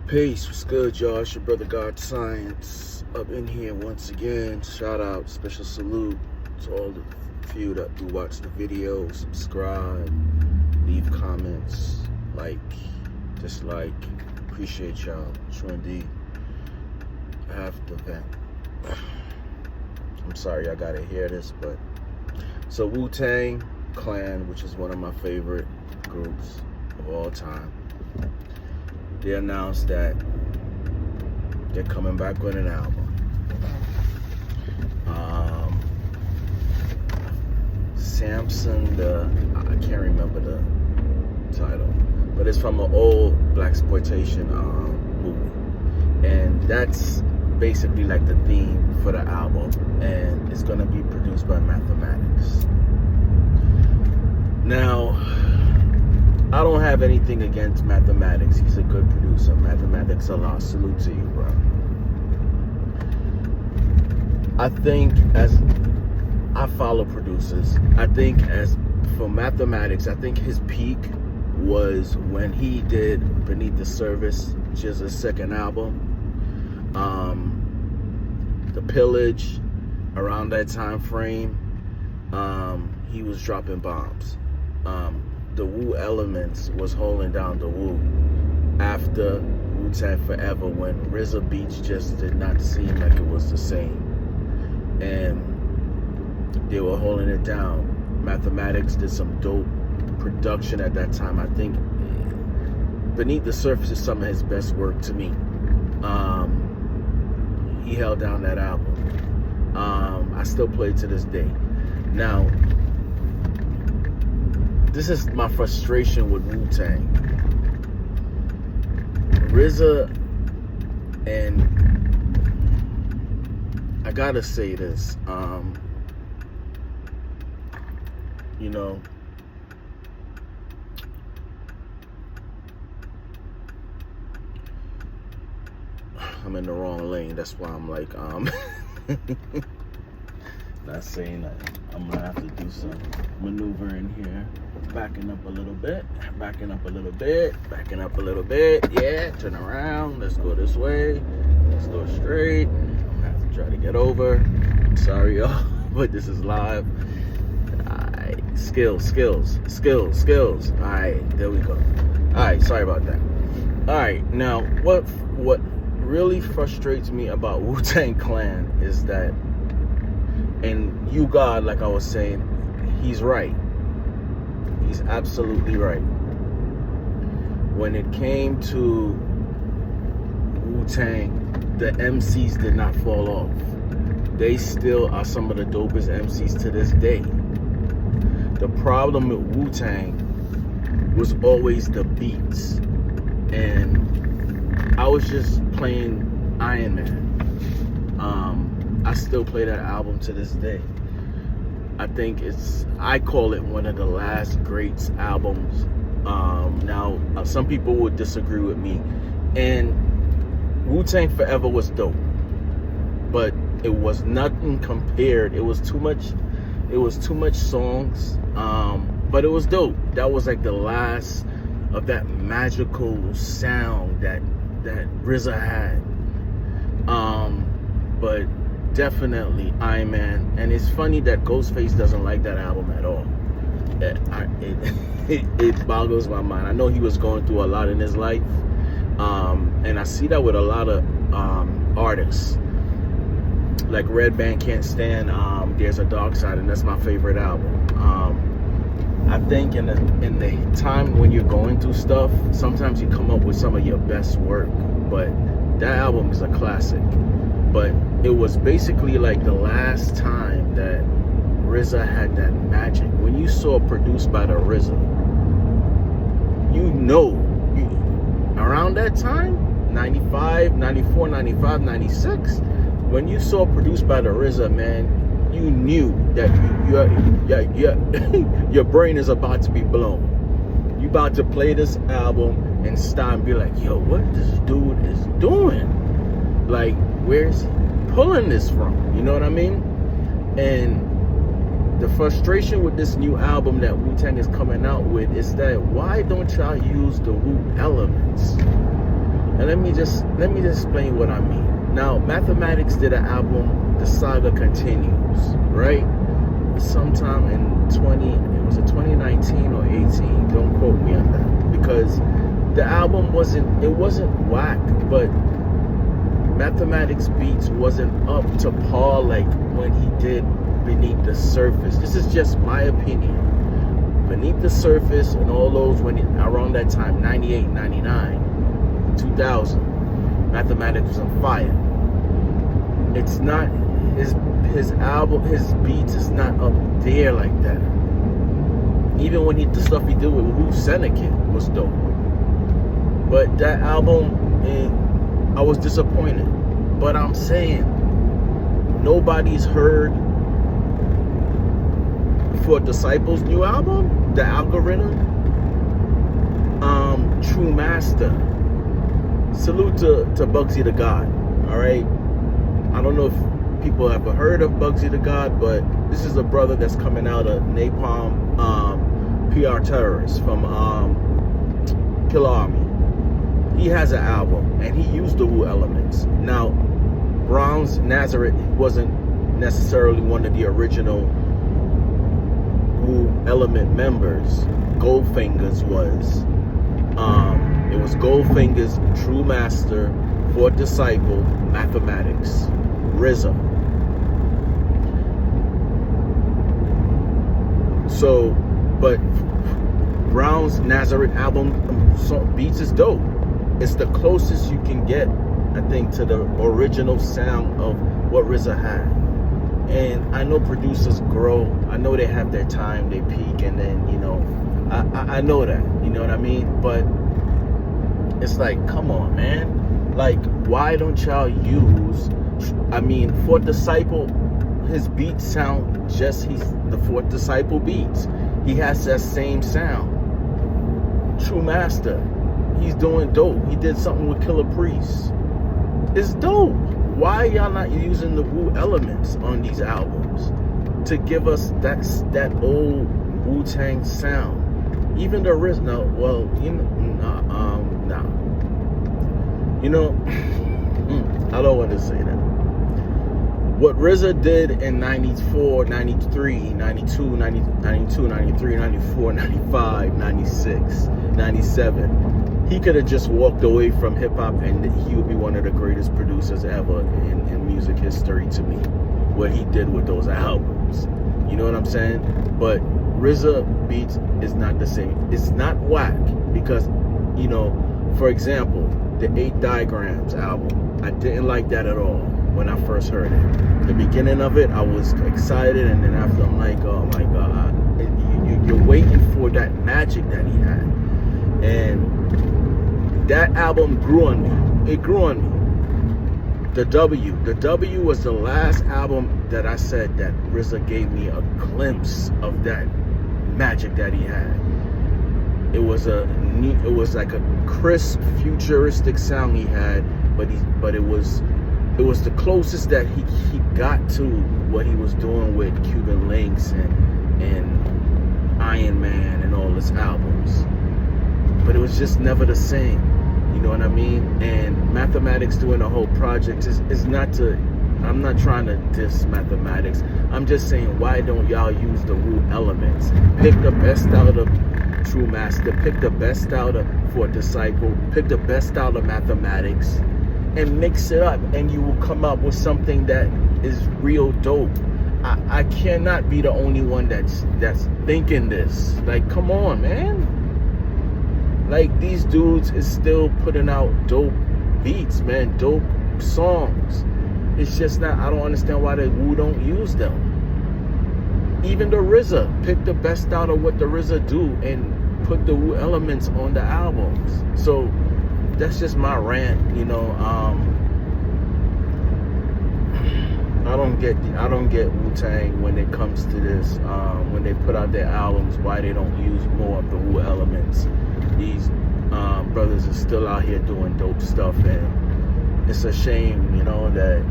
Peace, what's good, y'all? It's your brother God Science up in here once again. Shout out, special salute to all the few that do watch the video, subscribe, leave comments, dislike. Appreciate y'all, true indeed. I have to vent. I'm sorry I gotta hear this, but so Wu-Tang Clan, which is one of my favorite groups of all time, they announced that they're coming back with an album. Samson, I can't remember the title, but it's from an old blaxploitation movie, and that's basically like the theme for the album, and it's gonna be produced by Mathematics. Now, I don't have anything against Mathematics. He's a good producer. Mathematics a lot. Salute to you, bro. I think as I follow producers, I think as for Mathematics, I think his peak was when he did Beneath the Surface, which is his second album. The Pillage, around that time frame, he was dropping bombs. The Wu Elements was holding down the Wu after Wu-Tang Forever, when RZA beats just did not seem like it was the same, and they were holding it down. Mathematics did some dope production at that time. I think Beneath the Surface is some of his best work to me. He held down that album. I still play it to this day. Now, this is my frustration with Wu-Tang. RZA, and I gotta say this, I'm in the wrong lane. That's why I'm like, not saying that. I'm gonna have to do some maneuvering here. Backing up a little bit, backing up a little bit, backing up a little bit. Yeah, turn around. Let's go this way. Let's go straight. I'm gonna have to try to get over. I'm sorry, y'all, but this is live. Alright, skills. Alright, there we go. Alright, sorry about that. Alright, now what really frustrates me about Wu-Tang Clan is that, and you God, like I was saying, he's right. He's absolutely right. When it came to Wu-Tang, the MCs did not fall off. They still are some of the dopest MCs to this day. The problem with Wu-Tang was always the beats. And I was just playing Iron Man. I still play that album to this day. I call it one of the last greats albums. Now, some people would disagree with me. And Wu-Tang Forever was dope, but it was nothing compared. It was too much songs, but it was dope. That was like the last of that magical sound that RZA had. But definitely Iron Man. And it's funny that Ghostface doesn't like that album at all. It boggles my mind. I know he was going through a lot in his life, and I see that with a lot of artists. Like Red Band can't stand There's a Dark Side, and that's my favorite album. I think in the time when you're going through stuff, sometimes you come up with some of your best work, but that album is a classic. But it was basically like the last time that RZA had that magic. When you saw Produced by the RZA, around that time, 95, 94, 95, 96, when you saw Produced by the RZA, man, you knew that your brain is about to be blown. You about to play this album and stop and be like, yo, what this dude is doing? Like, where's he pulling this from? You know what I mean? And the frustration with this new album that Wu-Tang is coming out with is that, why don't y'all use the Wu elements? And let me just explain what I mean. Now, Mathematics did an album, The Saga Continues, right? Sometime in 2019 or 18. Don't quote me on that, because the album wasn't whack, but Mathematics beats wasn't up to par like when he did Beneath the Surface. This is just my opinion. Beneath the Surface and all those, around that time, 98, 99, 2000, Mathematics was on fire. It's not his album, his beats is not up there like that. Even when the stuff he did with Wu Syndicate was dope. But that album, I was disappointed. But I'm saying, nobody's heard For Disciples' new album, The Algorithm. True Master. Salute to Bugsy the God. Alright? I don't know if people have heard of Bugsy the God, but this is a brother that's coming out of Napalm PR Terrorists from Killer Army. He has an album, and he used the Wu elements. Now, Brown's Nazareth wasn't necessarily one of the original Wu element members. Goldfinger's was. It was Goldfinger's, True Master, Fourth Disciple, Mathematics, RZA. So, but Brown's Nazareth album beats is dope. It's the closest you can get, I think, to the original sound of what RZA had. And I know producers grow. I know they have their time, they peak, and then, you know, I know that. You know what I mean? But it's like, come on, man. Like, why don't y'all use, Fourth Disciple, his beats sound he's the Fourth Disciple beats. He has that same sound. True Master, he's doing dope. He did something with Killer Priest. It's dope. Why y'all not using the Wu elements on these albums to give us that old Wu-Tang sound? Even the original, well, you know, I don't want to say that. What RZA did in 94, 93, 92, 92, 93, 94, 95, 96, 97, he could have just walked away from hip-hop and he would be one of the greatest producers ever in music history to me. What he did with those albums. You know what I'm saying? But RZA beats is not the same. It's not whack because, you know, for example, the 8 Diagrams album, I didn't like that at all when I first heard it. The beginning of it, I was excited, and then after, I'm like, oh my God. You're waiting for that magic that he had. And that album grew on me. It grew on me. The W was the last album that I said that RZA gave me a glimpse of that magic that he had. It was like a crisp, futuristic sound he had, but it was the closest that he got to what he was doing with Cuban Links and Iron Man and all his albums. But it was just never the same. You know what I mean? And Mathematics doing the whole project is not to, I'm not trying to diss Mathematics. I'm just saying, why don't y'all use the Wu elements? Pick the best out of True Master, pick the best out of Fourth Disciple, pick the best out of Mathematics, and mix it up, and you will come up with something that is real dope. I cannot be the only one that's thinking this. Like, come on, man. Like, these dudes is still putting out dope beats, man, dope songs. It's just not, I don't understand why the Wu don't use them. Even the RZA, pick the best out of what the RZA do and put the Wu elements on the albums. So that's just my rant, you know. I don't get Wu-Tang when it comes to this. When they put out their albums, why they don't use more of the Wu elements. These brothers are still out here doing dope stuff, and it's a shame, you know, that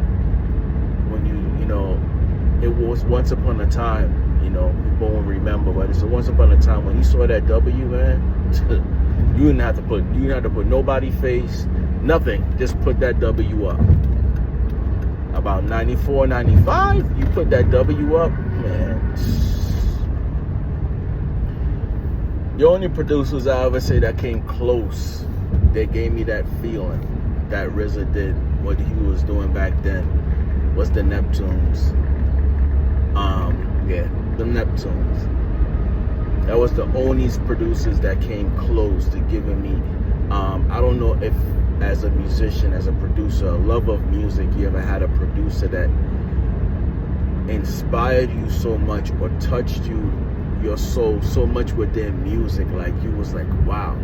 when you know, it was once upon a time, you know, people won't remember, but it's a once upon a time when you saw that W, man. You didn't have to put nobody face, Nothing. Just put that W up. About 94, 95, you put that W up, man. The only producers I ever say that came close, they gave me that feeling that RZA did what he was doing back then, was the Neptunes. Yeah, the Neptunes. That was the only producers that came close to giving me, I don't know if as a musician, as a producer, a love of music, you ever had a producer that inspired you so much or touched your soul so much with their music, like you was like, wow,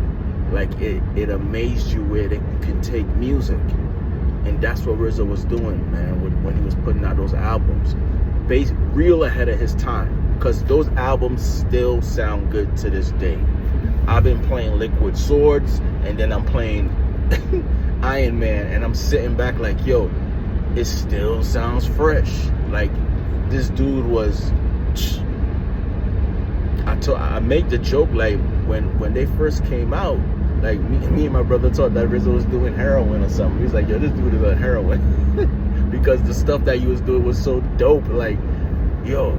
like it amazed you where you can take music. And that's what RZA was doing, man, when he was putting out those albums. Real ahead of his time, because those albums still sound good to this day. I've been playing Liquid Swords, and then I'm playing Iron Man, and I'm sitting back like, yo, it still sounds fresh. Like, this dude was, I make the joke, like, when they first came out, like, me and my brother thought that RZA was doing heroin or something. He was like, yo, this dude is on heroin. Because the stuff that he was doing was so dope. Like, yo,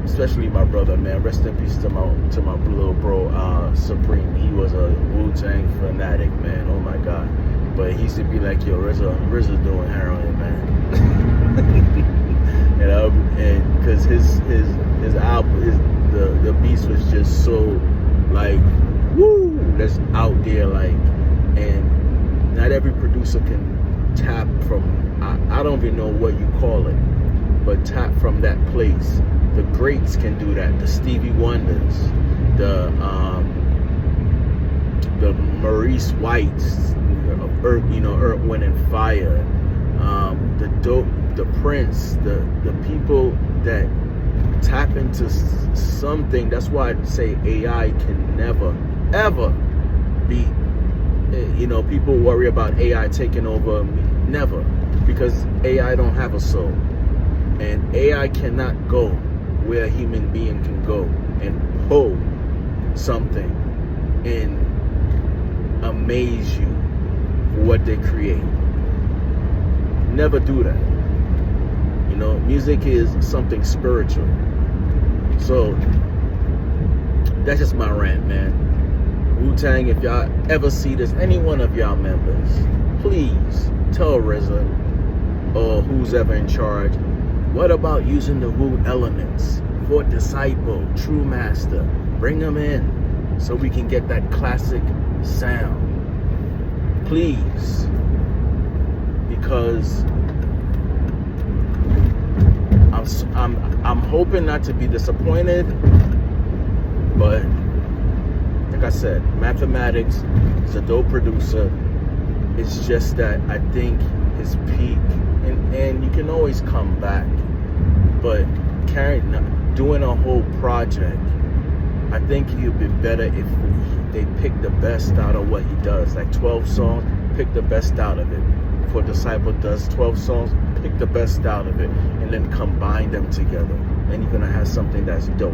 especially my brother, man. Rest in peace to my little bro, Supreme. He was a Wu-Tang fanatic, man. Oh my God. But he used to be like, yo, RZA doing heroin, man. and because his album, the beats was just so like, woo, that's out there, like, and not every producer can tap from, I don't even know what you call it, but tap from that place. The greats can do that. The Stevie Wonders, the Maurice Whites, Earth, Wind and Fire, the Prince, the people that tap into something. That's why I say AI can never, ever be, people worry about AI taking over. Never, because AI don't have a soul. And AI cannot go where a human being can go and hold something and amaze you for what they create. Never do that. Music is something spiritual. So that's just my rant, man. Wu-Tang, if y'all ever see this, any one of y'all members, please tell RZA or who's ever in charge, what about using the Wu elements? Fourth Disciple, True Master, bring them in so we can get that classic sound. Please. Because I'm hoping not to be disappointed, but like I said, Mathematics is a dope producer. It's just that I think his peak, and you can always come back, but doing a whole project, I think it would be better if they pick the best out of what he does. Like 12 songs, pick the best out of it. For Disciple does 12 songs, pick the best out of it, and then combine them together. And you're gonna have something that's dope.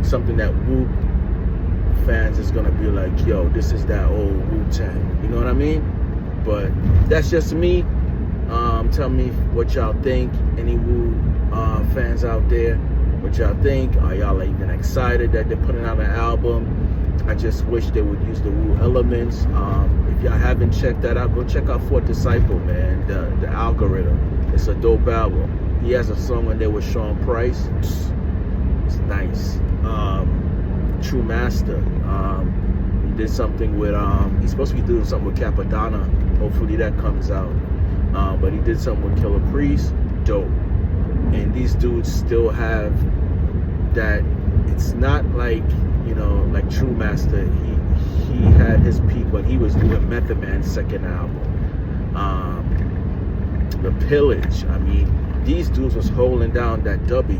Something that Wu fans is gonna be like, yo, this is that old Wu-Tang. You know what I mean? But that's just me. Tell me what y'all think. Any Wu fans out there, what y'all think? Are y'all even excited that they're putting out an album? I just wish they would use the Wu elements. If y'all haven't checked that out, go check out Fourth Disciple, man. The Algorithm. It's a dope album. He has a song on there with Sean Price. It's nice. True Master. He did something with he's supposed to be doing something with Capadonna. Hopefully that comes out. But he did something with Killer Priest. Dope. And these dudes still have that. It's not like, like True Master. He had his peak when he was doing Method Man's second album. The Pillage. I mean, these dudes was holding down that W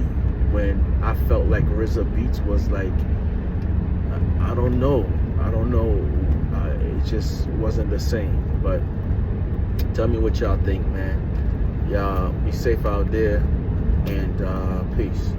when I felt like RZA Beats was like, I don't know. It just wasn't the same. But tell me what y'all think, man. Y'all be safe out there, and peace.